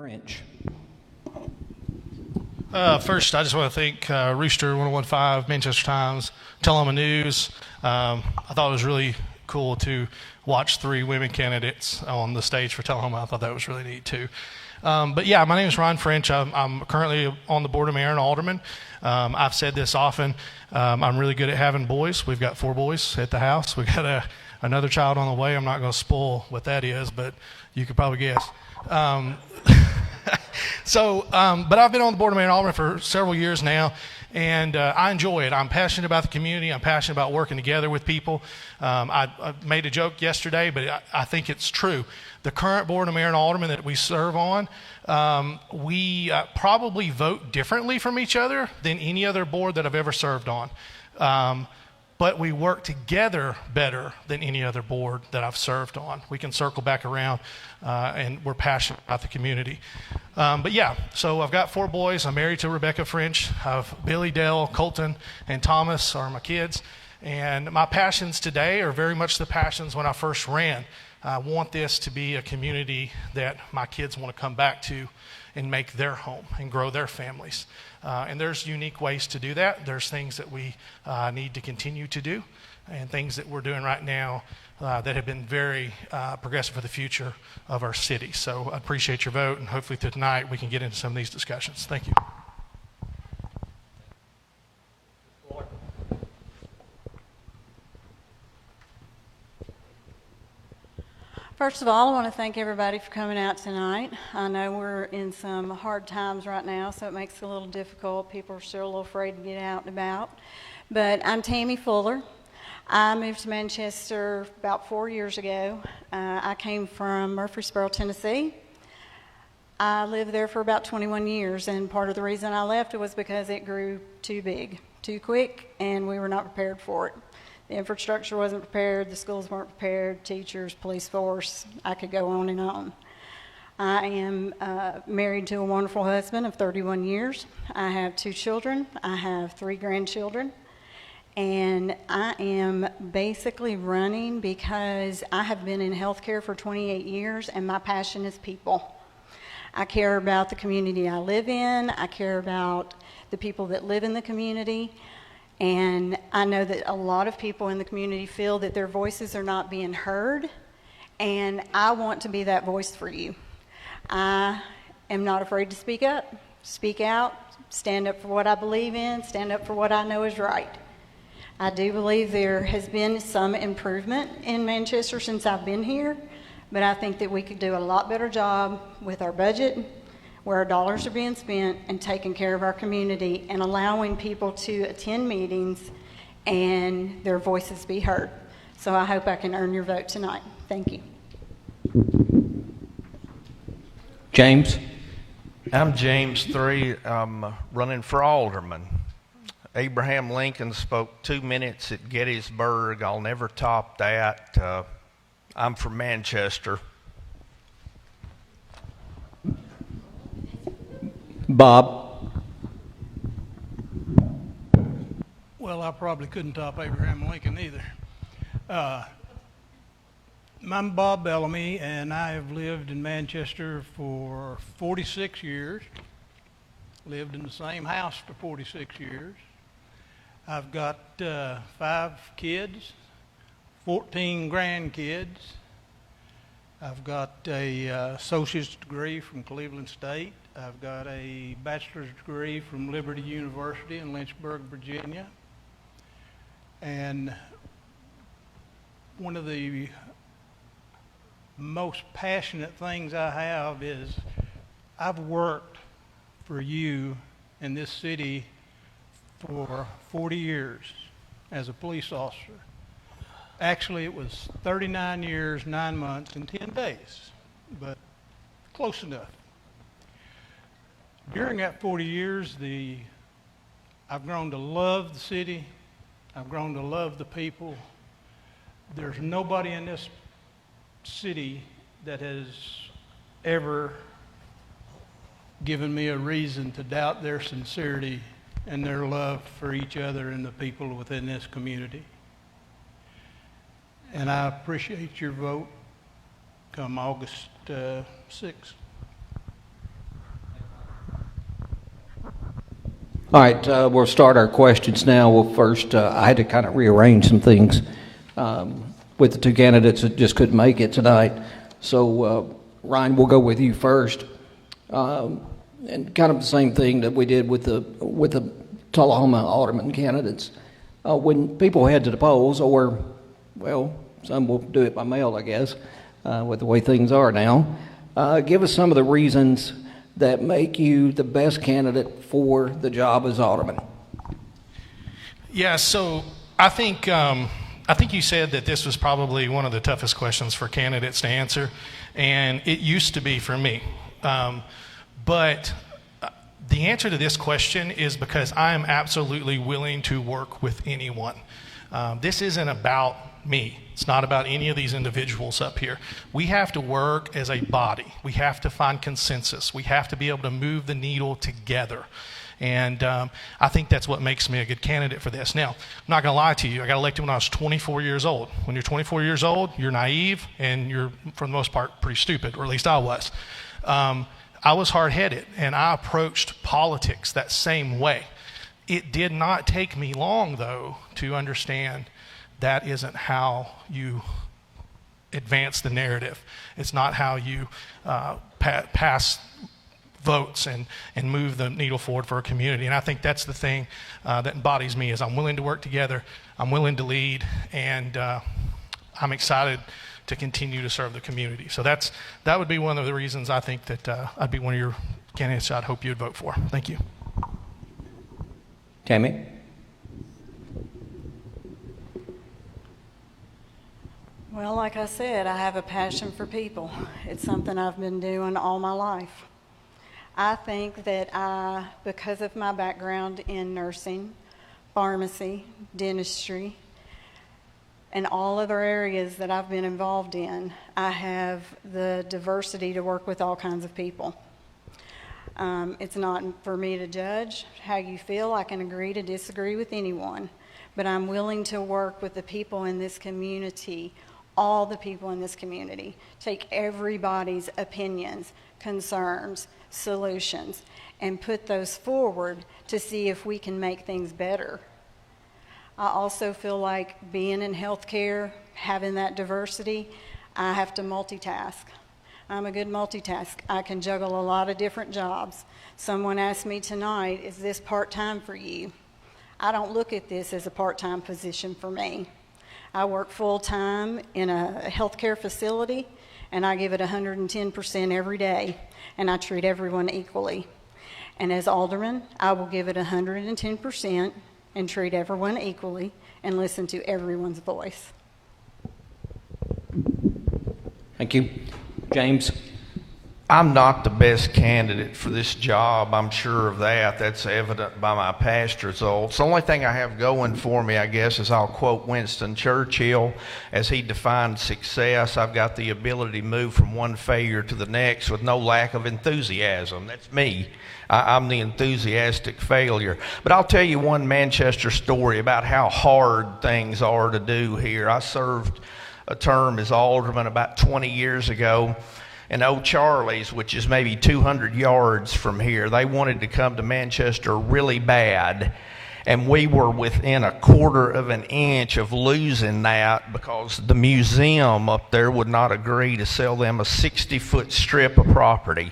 French. First, I just want to thank Rooster 1015, Manchester Times, Teloma News. I thought it was really cool to watch 3 women candidates on the stage for Teloma. I thought that was really neat too. But yeah, my name is Ron French. I'm currently on the board of mayor and alderman. I've said this often. I'm really good at having boys. We've got 4 boys at the house. We've got another child on the way. I'm not going to spoil what that is, but you could probably guess. But I've been on the board of mayor and alderman for several years now, and I enjoy it. I'm passionate about the community. I'm passionate about working together with people. I made a joke yesterday, but I think it's true. The current board of mayor and alderman that we serve on, we probably vote differently from each other than any other board that I've ever served on. But we work together better than any other board that I've served on. We can circle back around, and we're passionate about the community. But yeah, so I've got 4 boys. I'm married to Rebecca French. I have Billy, Dale, Colton, and Thomas are my kids. And my passions today are very much the passions when I first ran. I want this to be a community that my kids want to come back to and make their home and grow their families. And there's unique ways to do that. There's things that we need to continue to do and things that we're doing right now that have been very progressive for the future of our city. So I appreciate your vote, and hopefully tonight we can get into some of these discussions. Thank you. First of all, I want to thank everybody for coming out tonight. I know we're in some hard times right now, so it makes it a little difficult. People are still a little afraid to get out and about. But I'm Tammy Fuller. I moved to Manchester about 4 years ago. I came from Murfreesboro, Tennessee. I lived there for about 21 years, and part of the reason I left was because it grew too big, too quick, and we were not prepared for it. The infrastructure wasn't prepared, the schools weren't prepared, teachers, police force, I could go on and on. I am married to a wonderful husband of 31 years. I have 2 children. I have 3 grandchildren. And I am basically running because I have been in healthcare for 28 years and my passion is people. I care about the community I live in. I care about the people that live in the community. And I know that a lot of people in the community feel that their voices are not being heard, and I want to be that voice for you. I am not afraid to speak up, speak out, stand up for what I believe in, stand up for what I know is right. I do believe there has been some improvement in Manchester since I've been here, but I think that we could do a lot better job with our budget, where our dollars are being spent, and taking care of our community and allowing people to attend meetings and their voices be heard. So I hope I can earn your vote tonight. Thank you. James? I'm James 3. I'm running for alderman. Abraham Lincoln spoke 2 minutes at Gettysburg. I'll never top that. I'm from Manchester. Bob? Well, I probably couldn't top Abraham Lincoln either. I'm Bob Bellamy, and I have lived in Manchester for 46 years. Lived in the same house for 46 years. I've got 5 kids, 14 grandkids. I've got a associate's degree from Cleveland State. I've got a bachelor's degree from Liberty University in Lynchburg, Virginia. And one of the most passionate things I have is I've worked for you in this city for 40 years as a police officer. Actually, it was 39 years, 9 months, and 10 days, but close enough. During that 40 years, I've grown to love the city. I've grown to love the people. There's nobody in this city that has ever given me a reason to doubt their sincerity and their love for each other and the people within this community. And I appreciate your vote come August 6th. All right, we'll start our questions now. Well, first, I had to kind of rearrange some things with the two candidates that just couldn't make it tonight. So, Ryan, we'll go with you first. And kind of the same thing that we did with the Tullahoma Alderman candidates. When people head to the polls, or, well, some will do it by mail, I guess, with the way things are now, give us some of the reasons that make you the best candidate for the job as Alderman. Yeah, so I think you said that this was probably one of the toughest questions for candidates to answer, and it used to be for me. But the answer to this question is because I am absolutely willing to work with anyone. This isn't about me. It's not about any of these individuals up here. We have to work as a body. We have to find consensus. We have to be able to move the needle together. And I think that's what makes me a good candidate for this. Now, I'm not going to lie to you. I got elected when I was 24 years old. When you're 24 years old, you're naive and you're, for the most part, pretty stupid, or at least I was. I was hard-headed, and I approached politics that same way. It did not take me long, though, to understand that isn't how you advance the narrative. It's not how you pass votes and move the needle forward for a community. And I think that's the thing that embodies me, is I'm willing to work together, I'm willing to lead, and I'm excited to continue to serve the community. So that would be one of the reasons I think that I'd be one of your candidates I'd hope you'd vote for. Thank you. Tammy? Well, like I said, I have a passion for people. It's something I've been doing all my life. I think that because of my background in nursing, pharmacy, dentistry, and all other areas that I've been involved in, I have the diversity to work with all kinds of people. It's not for me to judge how you feel. I can agree to disagree with anyone, but I'm willing to work with the people in this community, all the people in this community, take everybody's opinions, concerns, solutions, and put those forward to see if we can make things better. I also feel like being in healthcare, having that diversity, I have to multitask. I'm a good multitask. I can juggle a lot of different jobs. Someone asked me tonight, is this part-time for you? I don't look at this as a part-time position for me. I work full-time in a healthcare facility, and I give it 110% every day, and I treat everyone equally. And as Alderman, I will give it 110% and treat everyone equally and listen to everyone's voice. Thank you. James? I'm not the best candidate for this job. I'm sure of that. That's evident by my past results. The only thing I have going for me, I guess, is I'll quote Winston Churchill as he defined success. I've got the ability to move from one failure to the next with no lack of enthusiasm. That's me. I'm the enthusiastic failure. But I'll tell you one Manchester story about how hard things are to do here. I served a term as alderman about 20 years ago. And Old Charlie's, which is maybe 200 yards from here, they wanted to come to Manchester really bad. And we were within a quarter of an inch of losing that because the museum up there would not agree to sell them a 60-foot strip of property.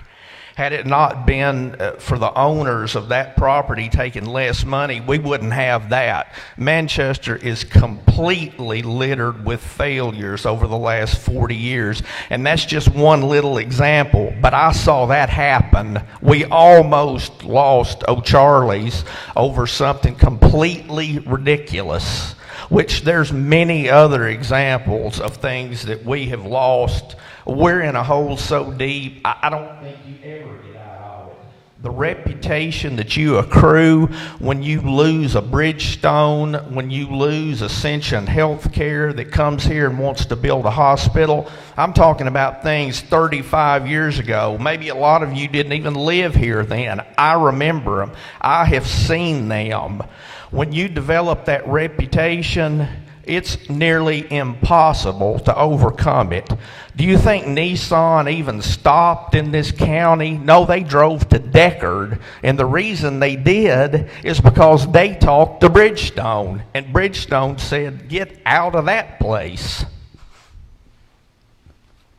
Had it not been for the owners of that property taking less money, we wouldn't have that. Manchester is completely littered with failures over the last 40 years, and that's just one little example. But I saw that happen. We almost lost O'Charlie's over something completely ridiculous, which there's many other examples of things that we have lost. We're in a hole so deep, I don't think you ever get out of it. The reputation that you accrue when you lose a Bridgestone, when you lose Ascension Healthcare that comes here and wants to build a hospital. I'm talking about things 35 years ago. Maybe a lot of you didn't even live here then. I remember them. I have seen them. When you develop that reputation, it's nearly impossible to overcome it. Do you think Nissan even stopped in this county? No, they drove to Deckard, and the reason they did is because they talked to Bridgestone, and Bridgestone said, get out of that place.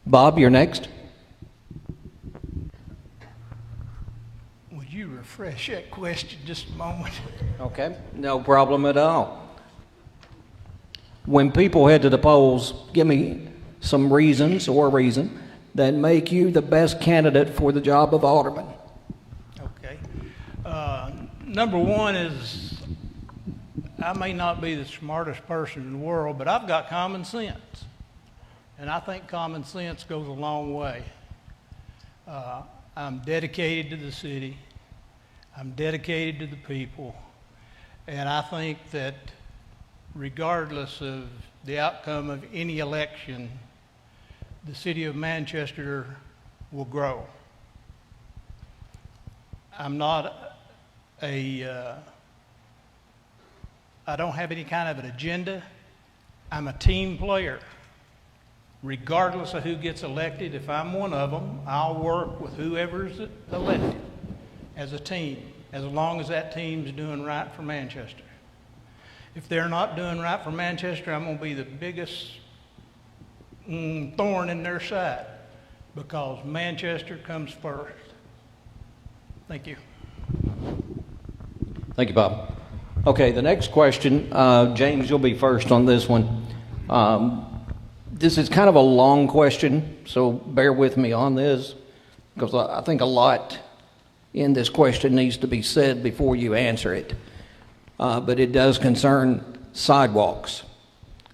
Bob, you're next. Would you refresh that question just a moment? Okay, no problem at all. When people head to the polls, give me some reasons or a reason that make you the best candidate for the job of alderman. Okay. Number one is I may not be the smartest person in the world, but I've got common sense. And I think common sense goes a long way. I'm dedicated to the city. I'm dedicated to the people. And I think that regardless of the outcome of any election, the city of Manchester will grow. I'm not I don't have any kind of an agenda. I'm a team player. Regardless of who gets elected, if I'm one of them, I'll work with whoever's elected as a team, as long as that team's doing right for Manchester. If they're not doing right for Manchester, I'm going to be the biggest thorn in their side, because Manchester comes first. Thank you. Thank you, Bob. Okay, the next question, James, you'll be first on this one. This is kind of a long question, so bear with me on this, because I think a lot in this question needs to be said before you answer it. But it does concern sidewalks,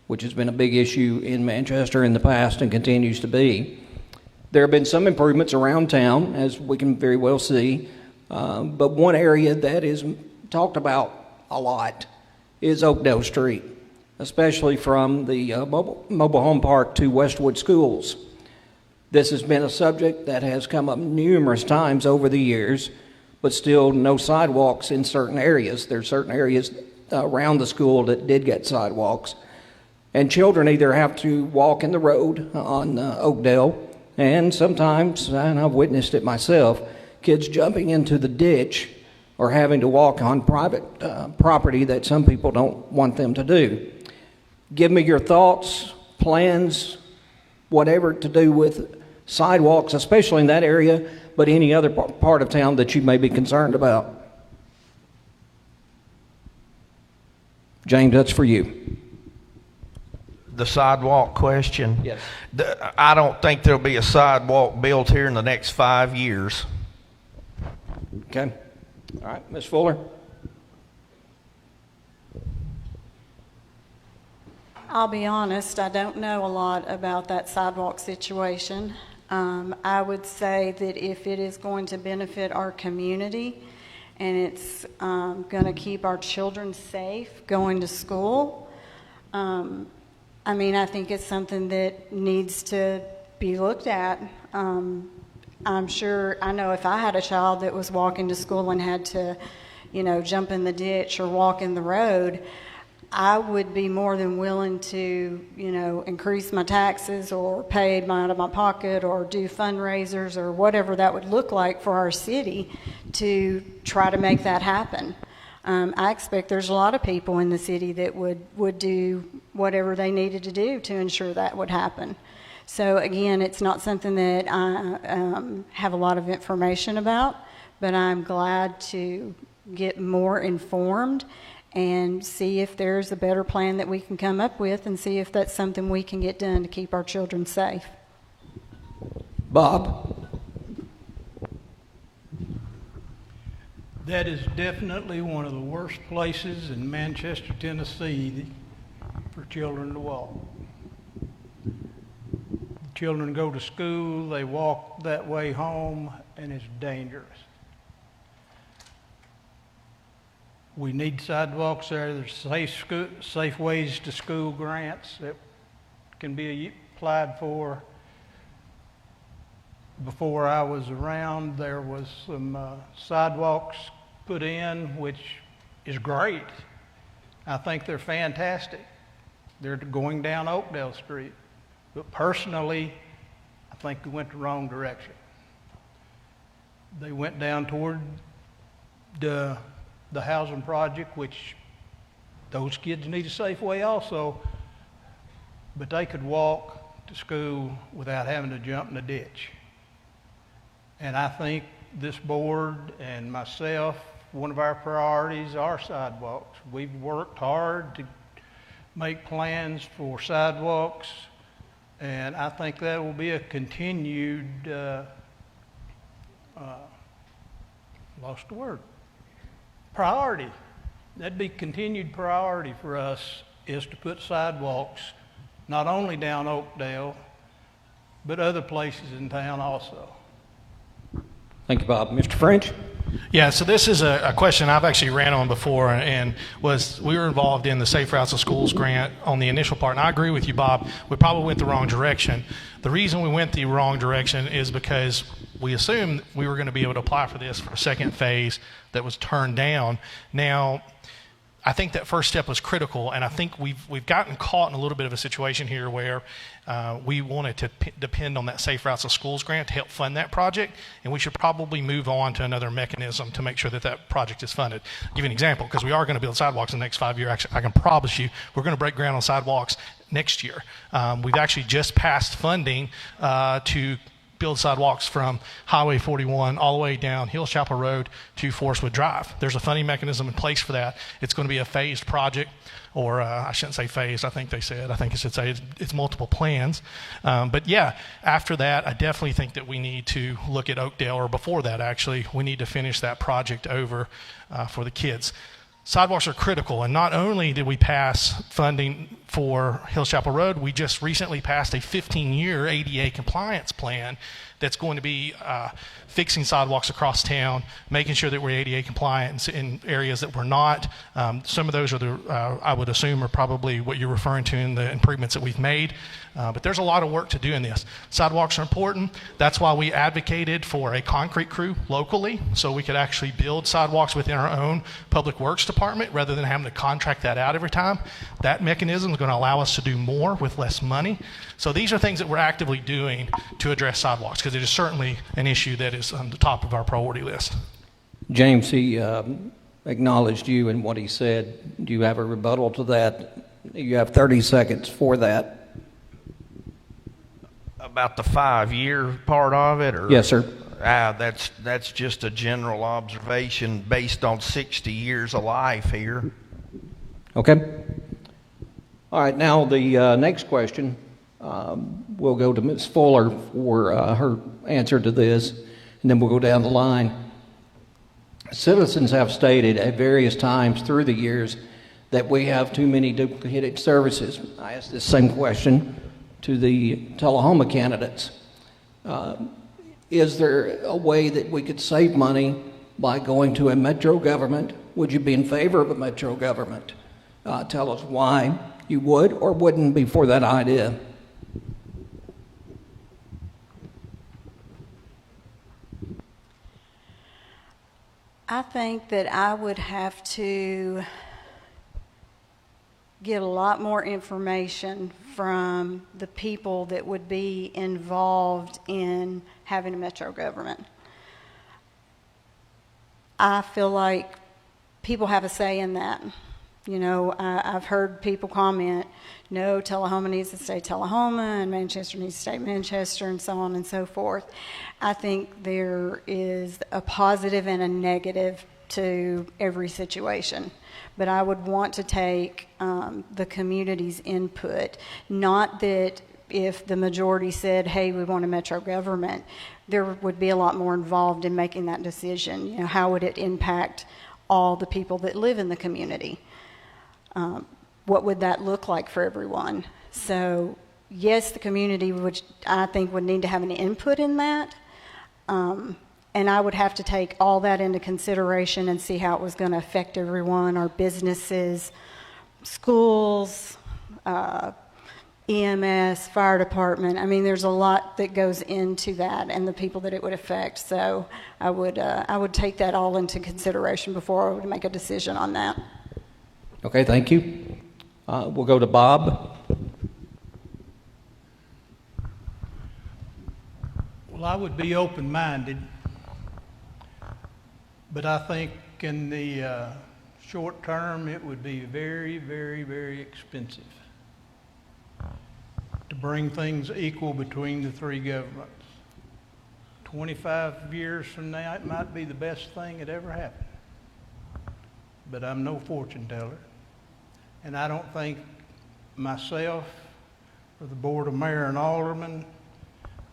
which has been a big issue in Manchester in the past and continues to be. There have been some improvements around town, as we can very well see, but one area that is talked about a lot is Oakdale Street, especially from the mobile home park to Westwood schools. This has been a subject that has come up numerous times over the years, but still no sidewalks in certain areas. There are certain areas around the school that did get sidewalks. And children either have to walk in the road on Oakdale, and sometimes, and I've witnessed it myself, kids jumping into the ditch or having to walk on private property that some people don't want them to do. Give me your thoughts, plans, whatever to do with sidewalks, especially in that area, but any other part of town that you may be concerned about. James, that's for you. The sidewalk question? Yes. I don't think there'll be a sidewalk built here in the next 5 years. Okay. All right, Ms. Fuller. I'll be honest, I don't know a lot about that sidewalk situation. I would say that if it is going to benefit our community and it's going to keep our children safe going to school, I think it's something that needs to be looked at. I know if I had a child that was walking to school and had to, jump in the ditch or walk in the road, I would be more than willing to, increase my taxes or pay out of my pocket or do fundraisers or whatever that would look like for our city to try to make that happen. I expect there's a lot of people in the city that would do whatever they needed to do to ensure that would happen. So again, it's not something that I have a lot of information about, but I'm glad to get more informed and see if there's a better plan that we can come up with and see if that's something we can get done to keep our children safe. Bob? That is definitely one of the worst places in Manchester, Tennessee for children to walk. Children go to school, they walk that way home, and it's dangerous. We need sidewalks there. There's safe ways to school grants that can be applied for. Before I was around, there was some sidewalks put in, which is great. I think they're fantastic. They're going down Oakdale Street. But personally, I think we went the wrong direction. They went down toward the housing project, which those kids need a safe way also, but they could walk to school without having to jump in a ditch. And I think this board and myself, one of our priorities are sidewalks. We've worked hard to make plans for sidewalks, and I think that will be a continued, lost the word, priority. That'd be continued priority for us, is to put sidewalks not only down Oakdale, but other places in town also. Thank you, Bob. Mr. French? Yeah, so this is a question I've actually ran on before, and was we were involved in the Safe Routes to Schools grant on the initial part, and I agree with you, Bob. We probably went the wrong direction. The reason we went the wrong direction is because we assumed we were going to be able to apply for this for a second phase that was turned down. Now, I think that first step was critical, and I think we've gotten caught in a little bit of a situation here where we wanted to depend on that Safe Routes to Schools grant to help fund that project, and we should probably move on to another mechanism to make sure that that project is funded. I'll give you an example, because we are going to build sidewalks in the next 5 years. Actually, I can promise you we're going to break ground on sidewalks next year. We've actually just passed funding to build sidewalks from Highway 41 all the way down Hills Chapel Road to Forestwood Drive. There's a funding mechanism in place for that. It's going to be a phased project, or I shouldn't say phased, I think I should say it's multiple plans. But yeah, after that, I definitely think that we need to look at Oakdale, or before that actually, we need to finish that project over for the kids. Sidewalks are critical, and not only did we pass funding for Hills Chapel Road, we just recently passed a 15-year ADA compliance plan that's going to be fixing sidewalks across town, making sure that we're ADA compliant in areas that we're not. Some of those are I would assume, are probably what you're referring to in the improvements that we've made. But there's a lot of work to do in this. Sidewalks are important. That's why we advocated for a concrete crew locally, so we could actually build sidewalks within our own public works department rather than having to contract that out every time. That mechanism is going to allow us to do more with less money. So these are things that we're actively doing to address sidewalks, because it is certainly an issue that is on the top of our priority list. James, he acknowledged you and what he said. Do you have a rebuttal to that? You have 30 seconds for that. About the 5-year part of it, or? Yes, sir. That's just a general observation based on 60 years of life here. Okay. All right, now the next question. We'll go to Ms. Fuller for her answer to this, and then we'll go down the line. Citizens have stated at various times through the years that we have too many duplicated services. I asked this same question to the Tullahoma candidates. Is there a way that we could save money by going to a metro government? Would you be in favor of a metro government? Tell us why you would or wouldn't be for that idea. I think that I would have to get a lot more information from the people that would be involved in having a metro government. I feel like people have a say in that. You know, I've heard people comment, no, Tullahoma needs to stay Tullahoma and Manchester needs to stay Manchester, and so on and so forth. I think there is a positive and a negative to every situation. But I would want to take the community's input. Not that if the majority said, hey, we want a metro government, there would be a lot more involved in making that decision. You know, how would it impact all the people that live in the community? What would that look like for everyone? So yes, the community would, I think, would need to have an input in that. And I would have to take all that into consideration and see how it was going to affect everyone, our businesses, schools, EMS, fire department. I mean, there's a lot that goes into that and the people that it would affect. So I would take that all into consideration before I would make a decision on that. Okay, thank you. We'll go to Bob. Well, I would be open-minded, but I think in the short term, it would be very, very, very expensive to bring things equal between the three governments. 25 years from now, it might be the best thing that ever happened. But I'm no fortune teller. And I don't think myself or the Board of Mayor and Alderman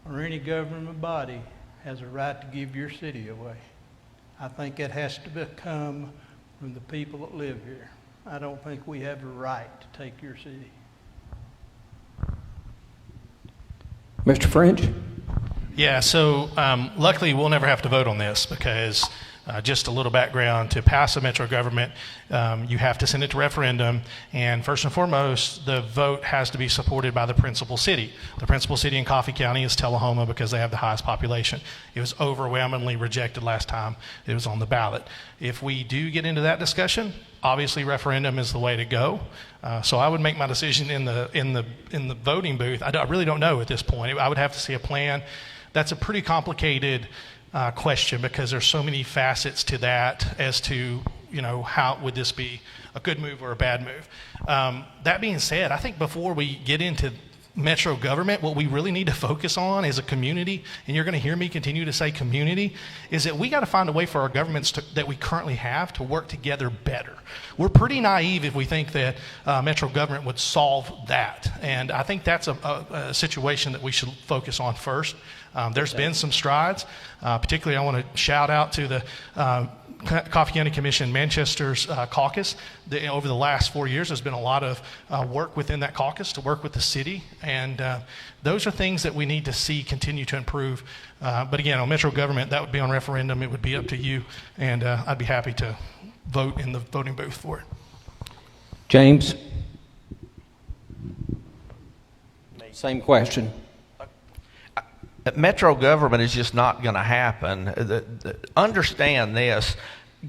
or any government body has a right to give your city away. I think it has to come from the people that live here. I don't think we have a right to take your city. Mr. French? Yeah, so luckily we'll never have to vote on this because just a little background, to pass a metro government, you have to send it to referendum, and first and foremost, the vote has to be supported by the principal city. The principal city in Coffee County is Tullahoma because they have the highest population. It was overwhelmingly rejected last time it was on the ballot. If we do get into that discussion, obviously referendum is the way to go. So I would make my decision in the voting booth. I really don't know at this point. I would have to see a plan. That's a pretty complicated question because there's so many facets to that as to, how would this be a good move or a bad move. That being said, I think before we get into metro government, what we really need to focus on as a community, and you're going to hear me continue to say community, is that we got to find a way for our governments that we currently have to work together better. We're pretty naive if we think that metro government would solve that, and I think that's a situation that we should focus on first. There's been some strides. Particularly, I want to shout out to the Coffee County Commission Manchester's caucus. Over the last 4 years, there's been a lot of work within that caucus to work with the city, and those are things that we need to see continue to improve. But again, on metro government, that would be on referendum. It would be up to you, and I'd be happy to vote in the voting booth for it. James? Same question. Metro government is just not going to happen. Understand this,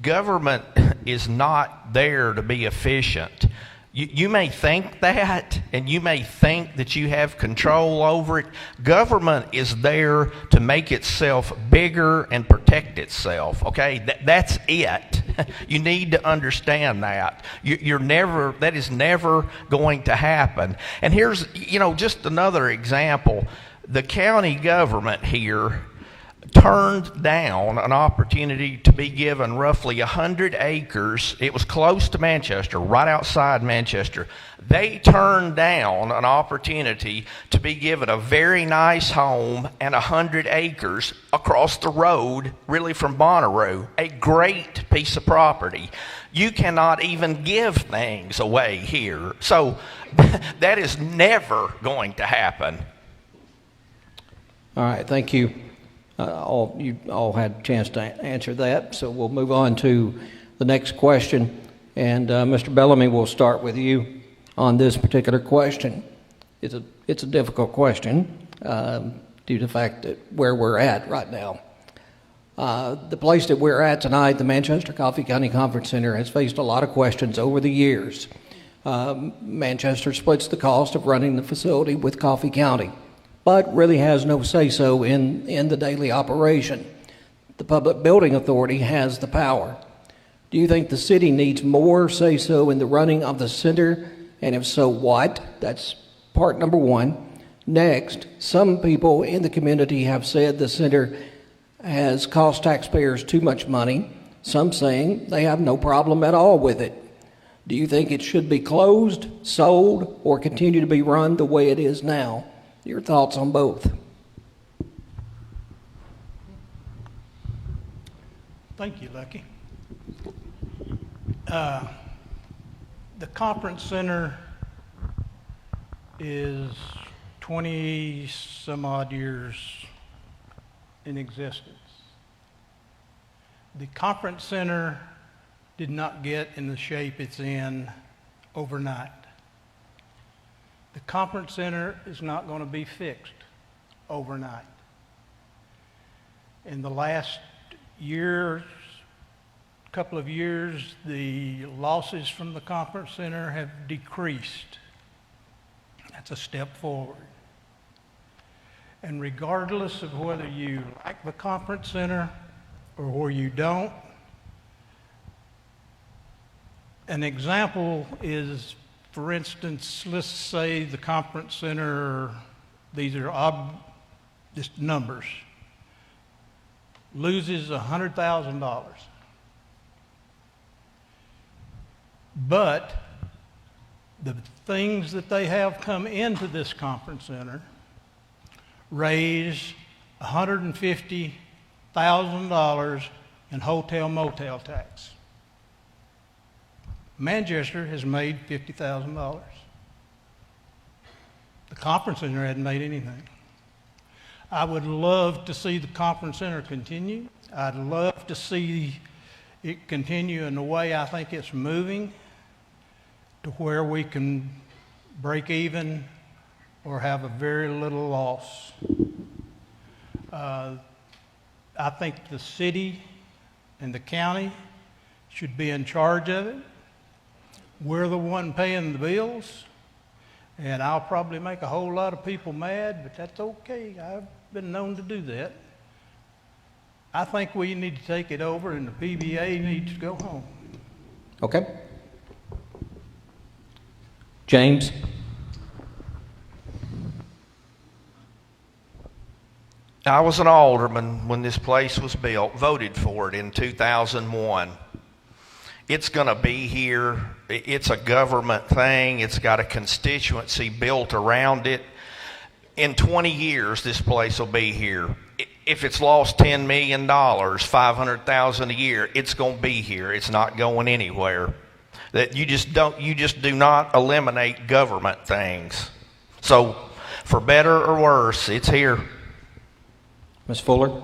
government is not there to be efficient. You may think that, and you may think that you have control over it. Government is there to make itself bigger and protect itself, okay? That's it. You need to understand that. That is never going to happen. And here's, just another example. The county government here turned down an opportunity to be given roughly 100 acres. It was close to Manchester, right outside Manchester. They turned down an opportunity to be given a very nice home and 100 acres across the road, really from Bonnaroo, a great piece of property. You cannot even give things away here. So that is never going to happen. All right, thank you. You all had a chance to answer that, so we'll move on to the next question. And Mr. Bellamy, we'll start with you on this particular question. It's a difficult question due to the fact that where we're at right now. The place that we're at tonight, the Manchester Coffee County Conference Center, has faced a lot of questions over the years. Manchester splits the cost of running the facility with Coffee County, but really has no say-so in the daily operation. The Public Building Authority has the power. Do you think the city needs more say-so in the running of the center? And if so, what? That's part number one. Next, some people in the community have said the center has cost taxpayers too much money, some saying they have no problem at all with it. Do you think it should be closed, sold, or continue to be run the way it is now? Your thoughts on both? Thank you, Lucky. The conference center is 20 some odd years in existence. The conference center did not get in the shape it's in overnight. The conference center is not going to be fixed overnight. In the last year's couple of years, the losses from the conference center have decreased. That's a step forward. And regardless of whether you like the conference center or where you don't, an example is, for instance, let's say the conference center, these are just numbers, loses $100,000. But the things that they have come into this conference center raise $150,000 in hotel motel tax. Manchester has made $50,000. The conference center hadn't made anything. I would love to see the conference center continue. I'd love to see it continue in the way I think it's moving, to where we can break even or have a very little loss. I think the city and the county should be in charge of it. We're the one paying the bills, and I'll probably make a whole lot of people mad, but that's okay. I've been known to do that. I think we need to take it over, and the PBA needs to go home. Okay. James? I was an alderman when this place was built, voted for it in 2001. It's going to be here. It's a government thing. It's got a constituency built around it. In 20 years, this place will be here. If it's lost $10 million, $500,000 a year, it's going to be here. It's not going anywhere. That you just do not eliminate government things. So, for better or worse, it's here. Ms. Fuller?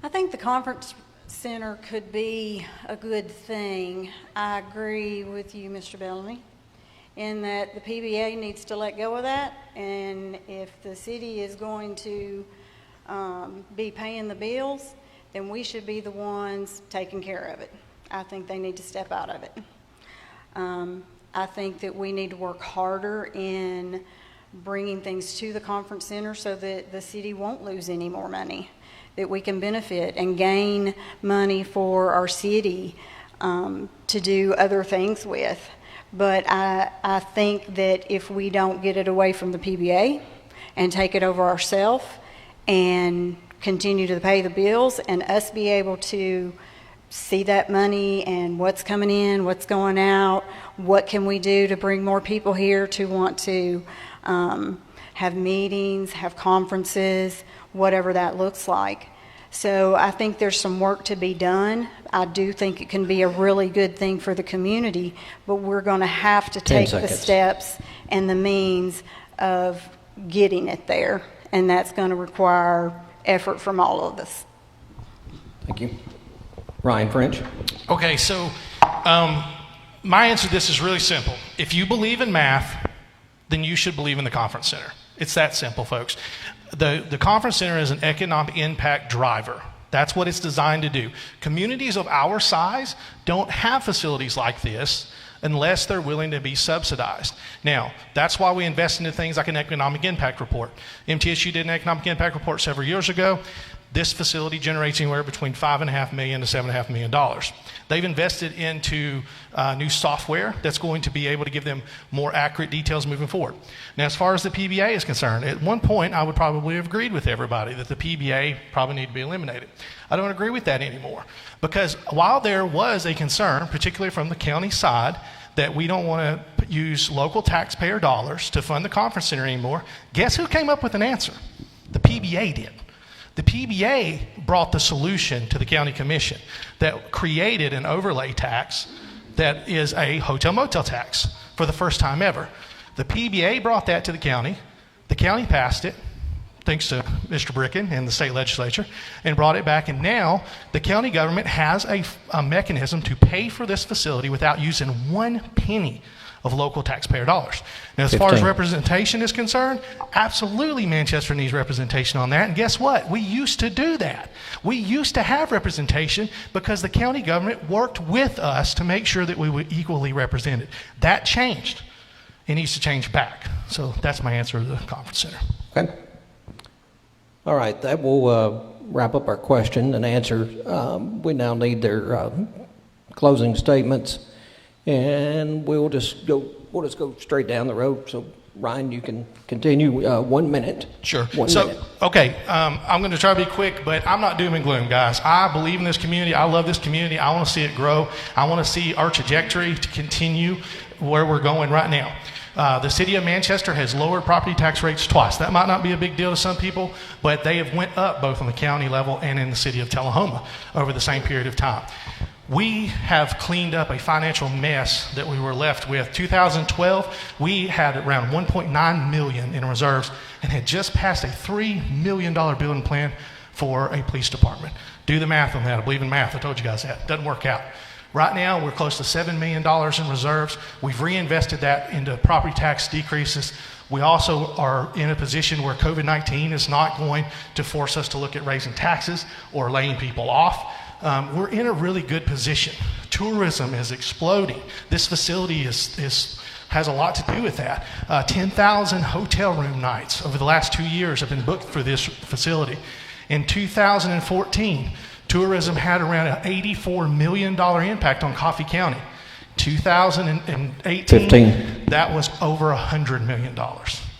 I think the conference center could be a good thing. I agree with you, Mr. Bellamy, in that the PBA needs to let go of that, and if the city is going to be paying the bills, then we should be the ones taking care of it. I think they need to step out of it. I think that we need to work harder in bringing things to the conference center so that the city won't lose any more money, that we can benefit and gain money for our city to do other things with. But I think that if we don't get it away from the PBA and take it over ourselves and continue to pay the bills and us be able to see that money and what's coming in, what's going out, what can we do to bring more people here to want to have meetings, have conferences, whatever that looks like. So I think there's some work to be done. I do think it can be a really good thing for the community, but we're going to have to take the steps and the means of getting it there, and that's going to require effort from all of us. Thank you. Ryan French? Okay, so my answer to this is really simple. If you believe in math, then you should believe in the conference center. It's that simple, folks. The conference center is an economic impact driver. That's what it's designed to do. Communities of our size don't have facilities like this unless they're willing to be subsidized. Now, that's why we invest into things like an economic impact report. MTSU did an economic impact report several years ago. This facility generates anywhere between $5.5 million to $7.5 million. They've invested into new software that's going to be able to give them more accurate details moving forward. Now, as far as the PBA is concerned, at one point I would probably have agreed with everybody that the PBA probably need to be eliminated. I don't agree with that anymore, because while there was a concern, particularly from the county side, that we don't want to use local taxpayer dollars to fund the conference center anymore, guess who came up with an answer? The PBA did. The PBA brought the solution to the county commission that created an overlay tax that is a hotel motel tax for the first time ever. The PBA brought that to the county passed it, thanks to Mr. Bricken and the state legislature, and brought it back. And now the county government has a mechanism to pay for this facility without using one penny of local taxpayer dollars. Now, as far as 15. representation is concerned, absolutely Manchester needs representation on that. And guess what? We used to do that. We used to have representation because the county government worked with us to make sure that we were equally represented. That changed. It needs to change back. So that's my answer to the conference center. Okay. All right, that will wrap up our question and answer. We now need their closing statements, and we'll just go straight down the road. So Ryan, you can continue. 1 minute. Sure. 1 So, minute. okay, I'm going to try to be quick, but I'm not doom and gloom, guys. I believe in this community. I love this community. I want to see it grow. I want to see our trajectory to continue where we're going right now. The city of Manchester has lowered property tax rates twice. That might not be a big deal to some people, but they have went up both on the county level and in the city of Tullahoma over the same period of time. We have cleaned up a financial mess that we were left with. 2012, we had around 1.9 million in reserves and had just passed a $3 million building plan for a police department. Do the math on that. I believe in math. I told you guys that. Doesn't work out. Right now, we're close to $7 million in reserves. We've reinvested that into property tax decreases. We also are in a position where COVID-19 is not going to force us to look at raising taxes or laying people off. We're in a really good position. Tourism is exploding. This facility has a lot to do with that. 10,000 hotel room nights over the last 2 years have been booked for this facility. In 2014, tourism had around an $84 million impact on Coffee County. 2018, 15. that was over $100 million.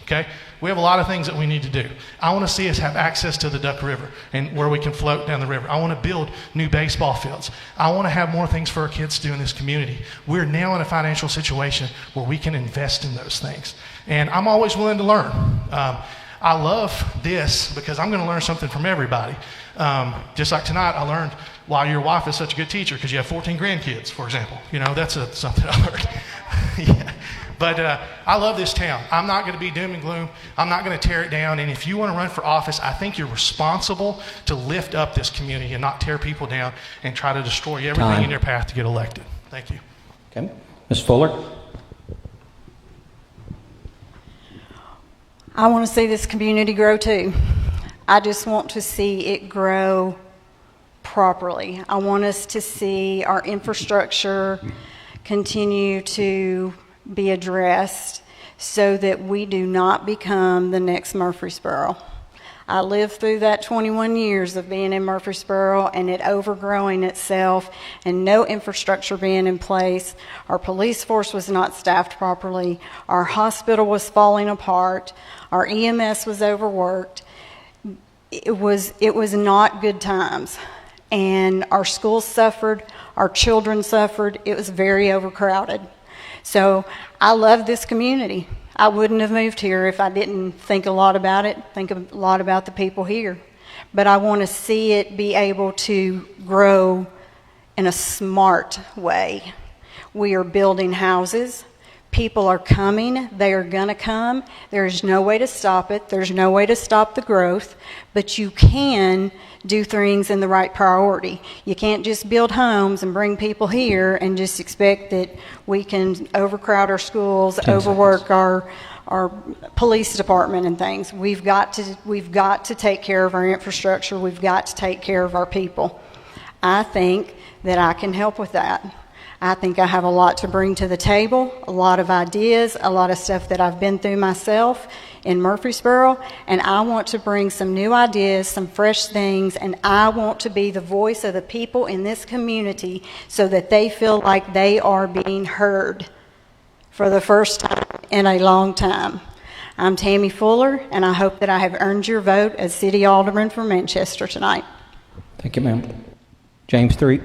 Okay? We have a lot of things that we need to do. I want to see us have access to the Duck River and where we can float down the river. I want to build new baseball fields. I want to have more things for our kids to do in this community. We're now in a financial situation where we can invest in those things. And I'm always willing to learn. I love this because I'm going to learn something from everybody. Just like tonight, I learned why your wife is such a good teacher because you have 14 grandkids, for example. You know, that's something I learned. Yeah. But I love this town. I'm not going to be doom and gloom. I'm not going to tear it down. And if you want to run for office, I think you're responsible to lift up this community and not tear people down and try to destroy everything Time. in your path to get elected. Thank you. Okay. Ms. Fuller? I want to see this community grow too. I just want to see it grow properly. I want us to see our infrastructure continue to be addressed so that we do not become the next Murfreesboro. I lived through that 21 years of being in Murfreesboro and it overgrowing itself and no infrastructure being in place. Our police force was not staffed properly. Our hospital was falling apart. Our EMS was overworked. It was not good times. And our schools suffered. Our children suffered. It was very overcrowded. So I love this community. I wouldn't have moved here if I didn't think a lot about it, think a lot about the people here. But I want to see it be able to grow in a smart way. We are building houses. People are coming. They are going to come. There's no way to stop it. There's no way to stop the growth. But you can do things in the right priority. You can't just build homes and bring people here and just expect that we can overcrowd our schools, overwork our police department and things. We've got to take care of our infrastructure. We've got to take care of our people. I think that I can help with that. I think I have a lot to bring to the table, a lot of ideas, a lot of stuff that I've been through myself in Murfreesboro, and I want to bring some new ideas, some fresh things, and I want to be the voice of the people in this community so that they feel like they are being heard for the first time in a long time. I'm Tammy Fuller, and I hope that I have earned your vote as City Alderman for Manchester tonight. Thank you, ma'am. James 3.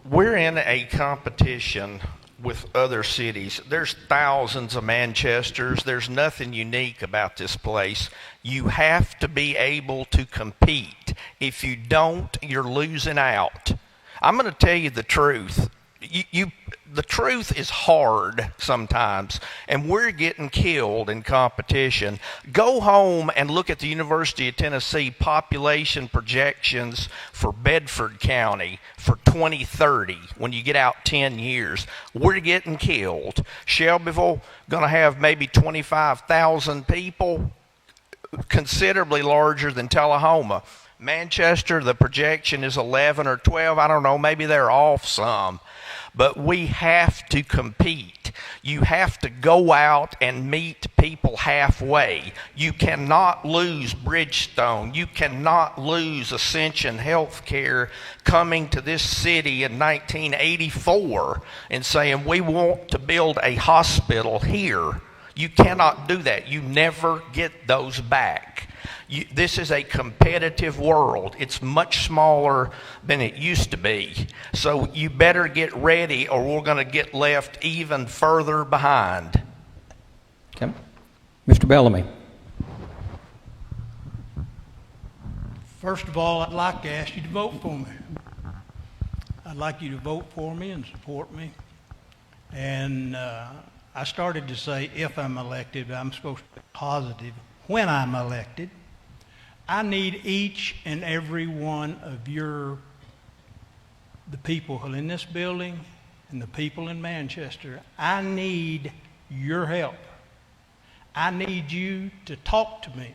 We're in a competition with other cities. There's thousands of Manchesters. There's nothing unique about this place. You have to be able to compete. If you don't, you're losing out. I'm going to tell you the truth. the truth is hard sometimes, and we're getting killed in competition. Go home and look at the University of Tennessee population projections for Bedford County for 2030 when you get out 10 years. We're getting killed. Shelbyville going to have maybe 25,000 people, considerably larger than Tullahoma. Manchester, the projection is 11 or 12. I don't know, maybe they're off some. But we have to compete. You have to go out and meet people halfway. You cannot lose Bridgestone. You cannot lose Ascension Healthcare coming to this city in 1984 and saying, we want to build a hospital here. You cannot do that. You never get those back. This is a competitive world. It's much smaller than it used to be. So you better get ready or we're going to get left even further behind. Okay. Mr. Bellamy. First of all, I'd like to ask you to vote for me. I'd like you to vote for me and support me. And I started to say if I'm elected, but I'm supposed to be positive when I'm elected. I need each and every one of the people in this building and the people in Manchester. I need your help. I need you to talk to me.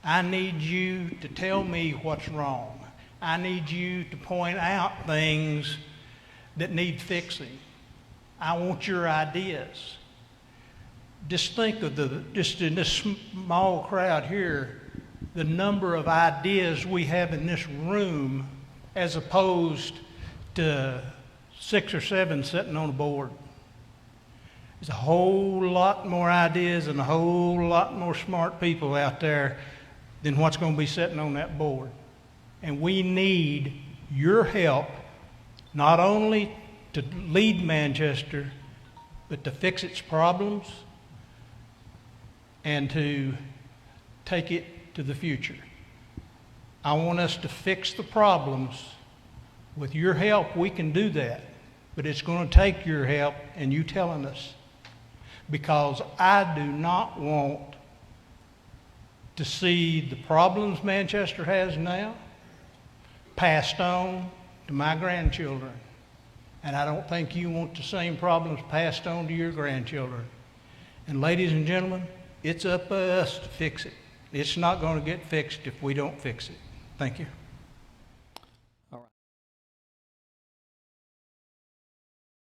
I need you to tell me what's wrong. I need you to point out things that need fixing. I want your ideas. Just think of just in this small crowd here, the number of ideas we have in this room as opposed to 6 or 7 sitting on a board. There's a whole lot more ideas and a whole lot more smart people out there than what's going to be sitting on that board. And we need your help not only to lead Manchester, but to fix its problems and to take it to the future. I want us to fix the problems. With your help, we can do that. But it's going to take your help and you telling us. Because I do not want to see the problems Manchester has now passed on to my grandchildren. And I don't think you want the same problems passed on to your grandchildren. And ladies and gentlemen, it's up to us to fix it. It's not going to get fixed if we don't fix it. Thank you.